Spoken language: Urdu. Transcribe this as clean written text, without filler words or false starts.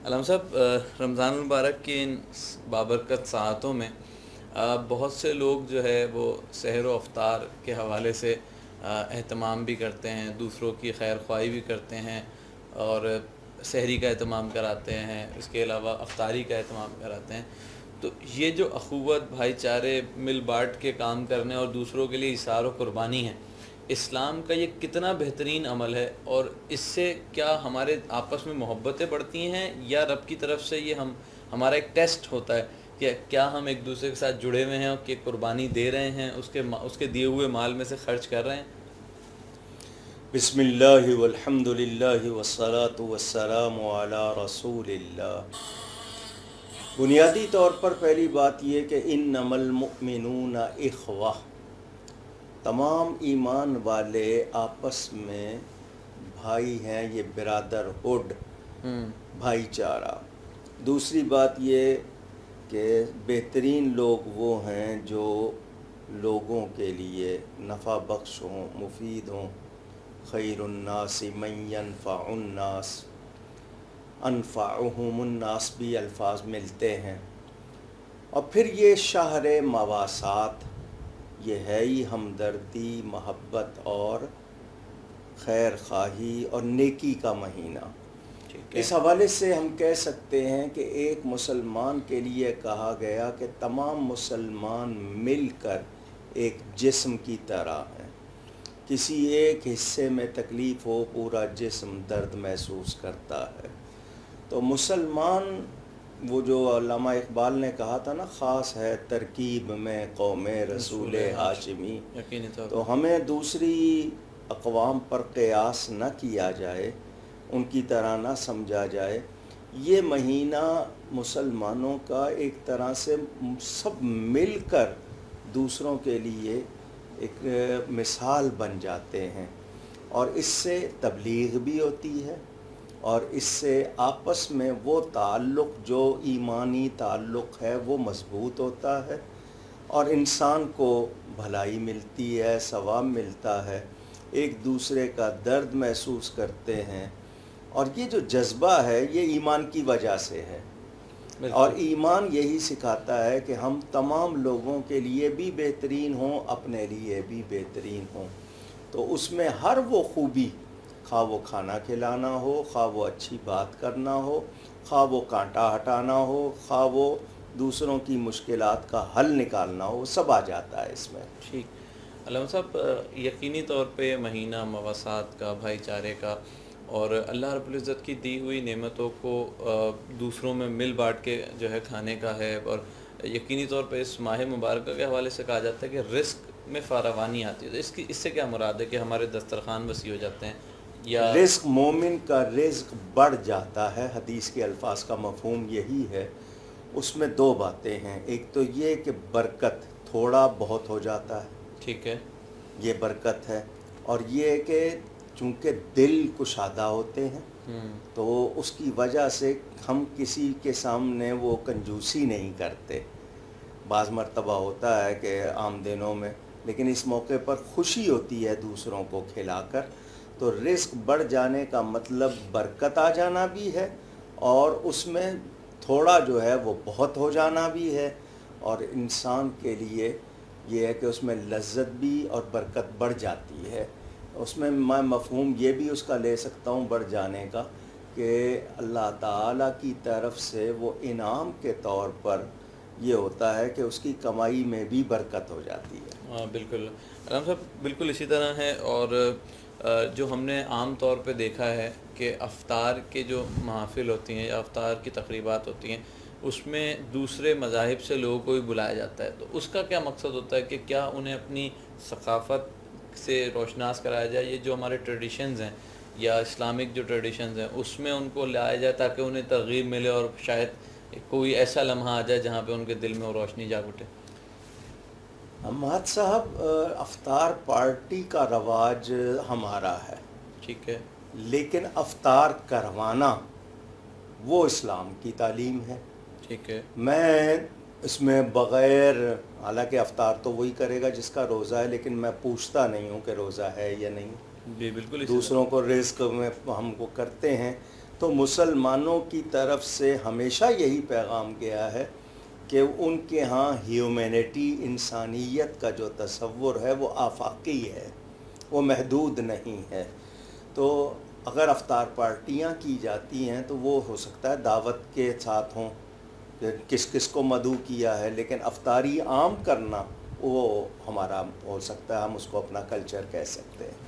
علام صاحب، رمضان المبارک کی ان بابرکت ساعتوں میں بہت سے لوگ جو ہے وہ سحر و افطار کے حوالے سے اہتمام بھی کرتے ہیں، دوسروں کی خیر خواہی بھی کرتے ہیں اور سحری کا اہتمام کراتے ہیں، اس کے علاوہ افطاری کا اہتمام کراتے ہیں۔ تو یہ جو اخوت، بھائی چارے، مل بانٹ کے کام کرنے اور دوسروں کے لیے اثار و قربانی ہے، اسلام کا یہ کتنا بہترین عمل ہے، اور اس سے کیا ہمارے آپس میں محبتیں بڑھتی ہیں یا رب کی طرف سے یہ ہمارا ایک ٹیسٹ ہوتا ہے کہ کیا ہم ایک دوسرے کے ساتھ جڑے ہوئے ہیں اور کہ قربانی دے رہے ہیں، اس کے دیے ہوئے مال میں سے خرچ کر رہے ہیں؟ بسم اللہ والحمد للہ والصلاة والسلام علی رسول اللہ۔ بنیادی طور پر پہلی بات یہ کہ انما المؤمنون اخوہ، تمام ایمان والے آپس میں بھائی ہیں، یہ برادرہڈ، بھائی چارہ۔ دوسری بات یہ کہ بہترین لوگ وہ ہیں جو لوگوں کے لیے نفع بخش ہوں، مفید ہوں۔ خیر الناس من ينفع الناس، انفعهم الناس بھی الفاظ ملتے ہیں۔ اور پھر یہ شہر مواسات، یہ ہے ہی ہمدردی، محبت اور خیر خواہی اور نیکی کا مہینہ۔ اس حوالے سے ہم کہہ سکتے ہیں کہ ایک مسلمان کے لیے کہا گیا کہ تمام مسلمان مل کر ایک جسم کی طرح ہیں۔ کسی ایک حصے میں تکلیف ہو، پورا جسم درد محسوس کرتا ہے۔ تو مسلمان، وہ جو علامہ اقبال نے کہا تھا نا، خاص ہے ترکیب میں قوم رسول ہاشمی، تو ہمیں دوسری اقوام پر قیاس نہ کیا جائے، ان کی طرح نہ سمجھا جائے۔ یہ مہینہ مسلمانوں کا ایک طرح سے سب مل کر دوسروں کے لیے ایک مثال بن جاتے ہیں، اور اس سے تبلیغ بھی ہوتی ہے، اور اس سے آپس میں وہ تعلق جو ایمانی تعلق ہے وہ مضبوط ہوتا ہے، اور انسان کو بھلائی ملتی ہے، ثواب ملتا ہے، ایک دوسرے کا درد محسوس کرتے ہیں۔ اور یہ جو جذبہ ہے یہ ایمان کی وجہ سے ہے، اور ایمان یہی سکھاتا ہے کہ ہم تمام لوگوں کے لیے بھی بہترین ہوں، اپنے لیے بھی بہترین ہوں۔ تو اس میں ہر وہ خوبی، خواہ وہ کھانا کھلانا ہو، خواہ وہ اچھی بات کرنا ہو، خواہ وہ کانٹا ہٹانا ہو، خواہ وہ دوسروں کی مشکلات کا حل نکالنا ہو، سب آ جاتا ہے اس میں۔ ٹھیک علامہ صاحب، یقینی طور پہ مہینہ مواسات کا، بھائی چارے کا، اور اللہ رب العزت کی دی ہوئی نعمتوں کو دوسروں میں مل بانٹ کے جو ہے کھانے کا ہے، اور یقینی طور پہ اس ماہ مبارکہ کے حوالے سے کہا جاتا ہے کہ رزق میں فراوانی آتی ہے۔ تو اس سے کیا مراد ہے کہ ہمارے دسترخوان وسیع ہو جاتے ہیں، یا رزق، مومن کا رزق بڑھ جاتا ہے، حدیث کے الفاظ کا مفہوم یہی ہے۔ اس میں دو باتیں ہیں، ایک تو یہ کہ برکت، تھوڑا بہت ہو جاتا ہے، ٹھیک ہے، یہ برکت ہے، اور یہ کہ چونکہ دل کشادہ ہوتے ہیں تو اس کی وجہ سے ہم کسی کے سامنے وہ کنجوسی نہیں کرتے۔ بعض مرتبہ ہوتا ہے کہ عام دنوں میں، لیکن اس موقع پر خوشی ہوتی ہے دوسروں کو کھلا کر۔ تو رزق بڑھ جانے کا مطلب برکت آ جانا بھی ہے، اور اس میں تھوڑا جو ہے وہ بہت ہو جانا بھی ہے، اور انسان کے لیے یہ ہے کہ اس میں لذت بھی اور برکت بڑھ جاتی ہے۔ اس میں میں مفہوم یہ بھی اس کا لے سکتا ہوں بڑھ جانے کا، کہ اللہ تعالیٰ کی طرف سے وہ انعام کے طور پر یہ ہوتا ہے کہ اس کی کمائی میں بھی برکت ہو جاتی ہے۔ ہاں بالکل علام صاحب، بالکل اسی طرح ہے۔ اور جو ہم نے عام طور پہ دیکھا ہے کہ افطار کے جو محافل ہوتی ہیں یا افطار کی تقریبات ہوتی ہیں، اس میں دوسرے مذاہب سے لوگوں کو بھی بلایا جاتا ہے، تو اس کا کیا مقصد ہوتا ہے کہ کیا انہیں اپنی ثقافت سے روشناس کرایا جائے؟ یہ جو ہمارے ٹریڈیشنز ہیں یا اسلامک جو ٹریڈیشنز ہیں اس میں ان کو لایا جائے تاکہ انہیں ترغیب ملے، اور شاید کوئی ایسا لمحہ آ جائے جہاں پہ ان کے دل میں وہ روشنی جاگ اٹھے۔ حماد صاحب، افطار پارٹی کا رواج ہمارا ہے، ٹھیک ہے، لیکن افطار کروانا وہ اسلام کی تعلیم ہے۔ ٹھیک ہے، میں اس میں بغیر، حالانکہ افطار تو وہی کرے گا جس کا روزہ ہے، لیکن میں پوچھتا نہیں ہوں کہ روزہ ہے یا نہیں۔ جی بالکل اسی طرح، دوسروں کو رزق میں ہم کو کرتے ہیں، تو مسلمانوں کی طرف سے ہمیشہ یہی پیغام گیا ہے کہ ان کے ہاں ہیومینٹی، انسانیت کا جو تصور ہے وہ آفاقی ہے، وہ محدود نہیں ہے۔ تو اگر افطار پارٹیاں کی جاتی ہیں تو وہ ہو سکتا ہے دعوت کے ساتھ ہوں کہ کس کس کو مدعو کیا ہے، لیکن افطاری عام کرنا وہ ہمارا ہو سکتا ہے، ہم اس کو اپنا کلچر کہہ سکتے ہیں۔